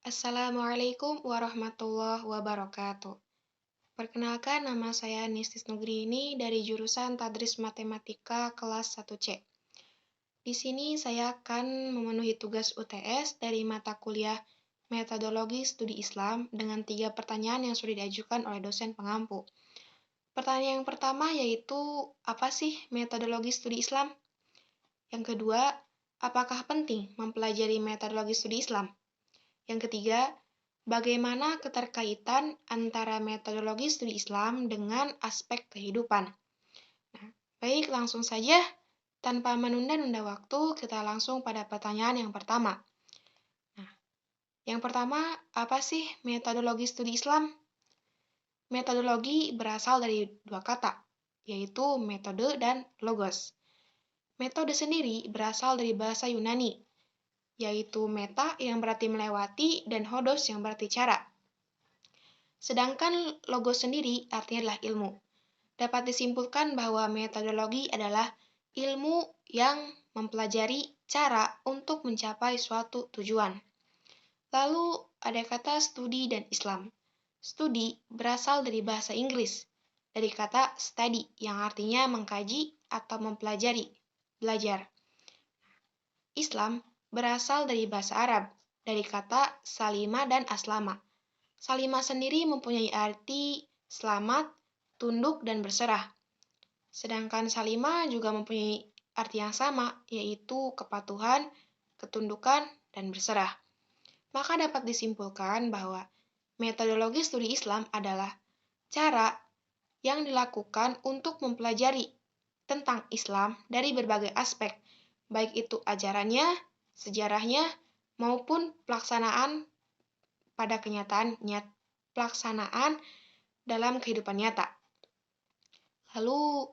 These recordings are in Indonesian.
Assalamualaikum warahmatullahi wabarakatuh. Perkenalkan, nama saya Nistis Nugrini dari jurusan Tadris Matematika kelas 1C. Di sini saya akan memenuhi tugas UTS dari mata kuliah Metodologi Studi Islam dengan 3 pertanyaan yang sudah diajukan oleh dosen pengampu. Pertanyaan yang pertama yaitu, apa sih metodologi studi Islam? Yang kedua, apakah penting mempelajari metodologi studi Islam? Yang ketiga, bagaimana keterkaitan antara metodologi studi Islam dengan aspek kehidupan? Nah, baik, langsung saja. Tanpa menunda-nunda waktu, kita langsung pada pertanyaan yang pertama. Nah, yang pertama, apa sih metodologi studi Islam? Metodologi berasal dari dua kata, yaitu metode dan logos. Metode sendiri berasal dari bahasa Yunani, yaitu meta yang berarti melewati dan hodos yang berarti cara. Sedangkan logos sendiri artinya adalah ilmu. Dapat disimpulkan bahwa metodologi adalah ilmu yang mempelajari cara untuk mencapai suatu tujuan. Lalu ada kata studi dan Islam. Studi berasal dari bahasa Inggris, dari kata study yang artinya mengkaji atau mempelajari, belajar. Islam berasal dari bahasa Arab, dari kata salima dan aslama. Salima sendiri mempunyai arti selamat, tunduk, dan berserah. Sedangkan salima juga mempunyai arti yang sama, yaitu kepatuhan, ketundukan, dan berserah. Maka dapat disimpulkan bahwa metodologi studi Islam adalah cara yang dilakukan untuk mempelajari tentang Islam dari berbagai aspek, baik itu ajarannya, sejarahnya, maupun pelaksanaan dalam kehidupan nyata. Lalu,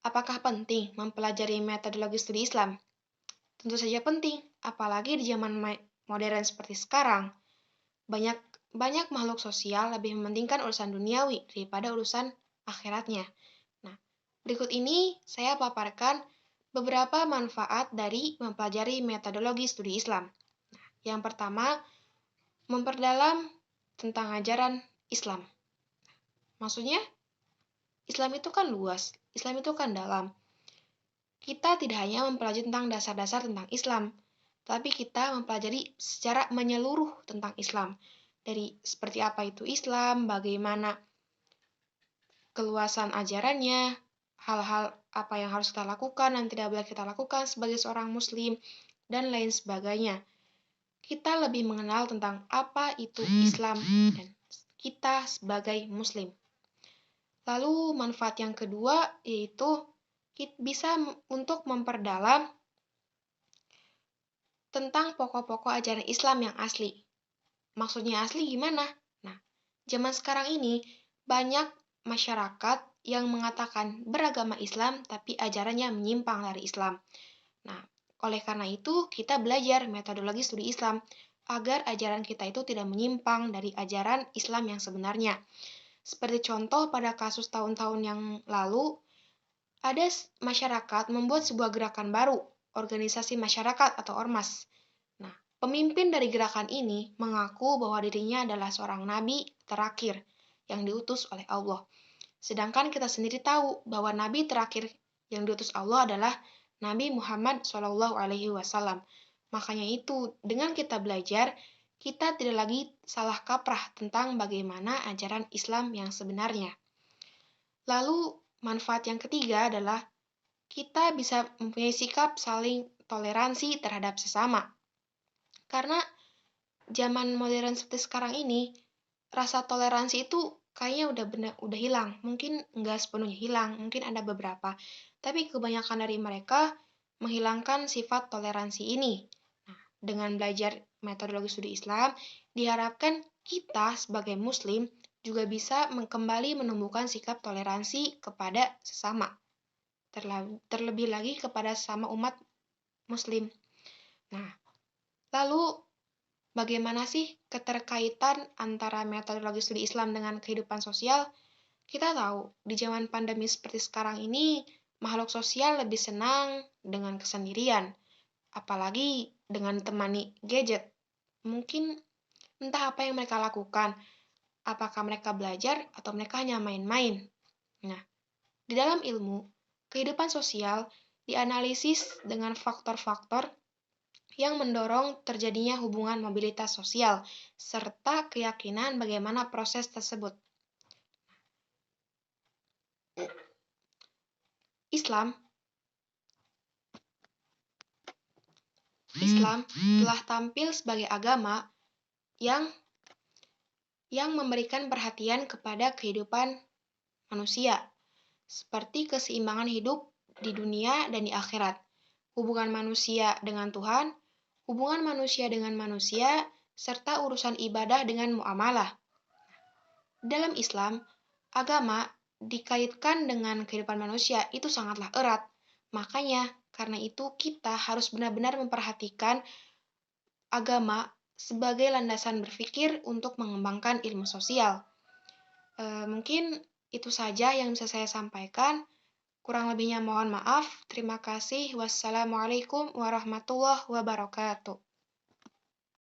apakah penting mempelajari metodologi studi Islam? Tentu saja penting, apalagi di zaman modern seperti sekarang. Banyak makhluk sosial lebih mementingkan urusan duniawi daripada urusan akhiratnya. Nah, berikut ini saya paparkan beberapa manfaat dari mempelajari metodologi studi Islam. Nah, yang pertama, memperdalam tentang ajaran Islam. Maksudnya, Islam itu kan luas, Islam itu kan dalam. Kita tidak hanya mempelajari tentang dasar-dasar tentang Islam, tapi kita mempelajari secara menyeluruh tentang Islam. Dari seperti apa itu Islam, bagaimana keluasan ajarannya, hal-hal apa yang harus kita lakukan dan tidak boleh kita lakukan sebagai seorang muslim, dan lain sebagainya. Kita lebih mengenal tentang apa itu Islam dan kita sebagai muslim. Lalu manfaat yang kedua yaitu bisa untuk memperdalam tentang pokok-pokok ajaran Islam yang asli. Maksudnya asli gimana? Nah, zaman sekarang ini banyak masyarakat yang mengatakan beragama Islam tapi ajarannya menyimpang dari Islam. Nah, oleh karena itu kita belajar metodologi studi Islam agar ajaran kita itu tidak menyimpang dari ajaran Islam yang sebenarnya. Seperti contoh pada kasus tahun-tahun yang lalu, ada masyarakat membuat sebuah gerakan baru, organisasi masyarakat atau ormas. Nah, pemimpin dari gerakan ini mengaku bahwa dirinya adalah seorang nabi terakhir yang diutus oleh Allah. Sedangkan kita sendiri tahu bahwa nabi terakhir yang diutus Allah adalah Nabi Muhammad SAW. Makanya itu, dengan kita belajar, kita tidak lagi salah kaprah tentang bagaimana ajaran Islam yang sebenarnya. Lalu, manfaat yang ketiga adalah kita bisa mempunyai sikap saling toleransi terhadap sesama. Karena zaman modern seperti sekarang ini, rasa toleransi itu kayaknya udah hilang. Mungkin nggak sepenuhnya hilang, mungkin ada beberapa. Tapi kebanyakan dari mereka menghilangkan sifat toleransi ini. Nah, dengan belajar metodologi studi Islam, diharapkan kita sebagai muslim juga bisa kembali menumbuhkan sikap toleransi kepada sesama. Terlebih lagi kepada sesama umat muslim. Nah, lalu bagaimana sih keterkaitan antara metodologi studi Islam dengan kehidupan sosial? Kita tahu, di zaman pandemi seperti sekarang ini, makhluk sosial lebih senang dengan kesendirian, apalagi dengan temani gadget. Mungkin Entah apa yang mereka lakukan, apakah mereka belajar atau mereka hanya main-main. Nah, di dalam ilmu, kehidupan sosial dianalisis dengan faktor-faktor yang mendorong terjadinya hubungan mobilitas sosial, serta keyakinan bagaimana proses tersebut. Islam telah tampil sebagai agama yang memberikan perhatian kepada kehidupan manusia, seperti keseimbangan hidup di dunia dan di akhirat, hubungan manusia dengan Tuhan, hubungan manusia dengan manusia, serta urusan ibadah dengan muamalah. Dalam Islam, agama dikaitkan dengan kehidupan manusia itu sangatlah erat. Makanya, karena itu kita harus benar-benar memperhatikan agama sebagai landasan berpikir untuk mengembangkan ilmu sosial. Mungkin itu saja yang bisa saya sampaikan. Kurang lebihnya mohon maaf. Terima kasih. Wassalamualaikum warahmatullahi wabarakatuh.